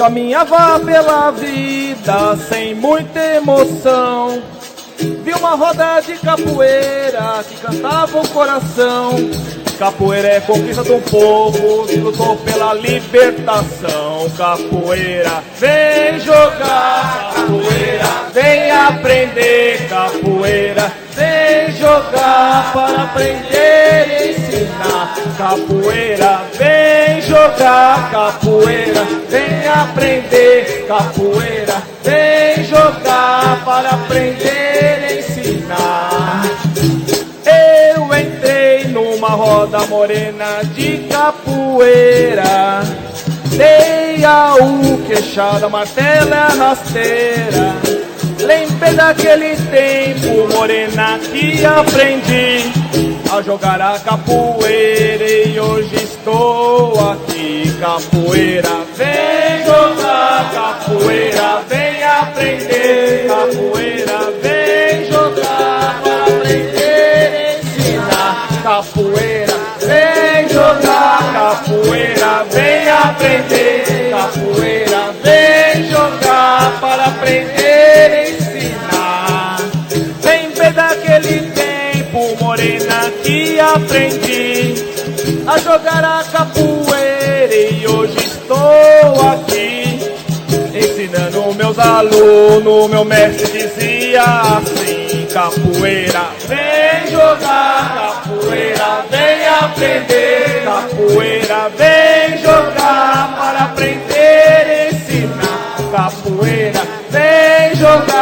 caminhava pela vida sem muita emoção. Vi uma roda de capoeira que cantava o coração. Capoeira é conquista de um povo que lutou pela libertação. Capoeira, vem jogar. Capoeira, vem aprender. Capoeira, vem jogar para aprender e ensinar. Capoeira, vem jogar. Capoeira, vem aprender. Capoeira, vem jogar para aprender e ensinar. Eu entrei numa roda morena de capoeira, dei a queixada, martelo e a rasteira. Lembrei daquele tempo, morena, que aprendi a jogar a capoeira e hoje estou aqui. Capoeira, vem jogar. Capoeira, vem aprender. Capoeira, vem jogar para aprender e ensinar. Capoeira, vem jogar. Capoeira, vem aprender. Capoeira, vem jogar para aprender e ensinar. Lembrei daquele tempo, morena, que aprendi a jogar a capoeira e hoje estou aqui ensinando meus alunos. Meu mestre dizia assim: capoeira, vem jogar. Capoeira, vem aprender. Capoeira, vem jogar para aprender e ensinar. Capoeira, vem jogar.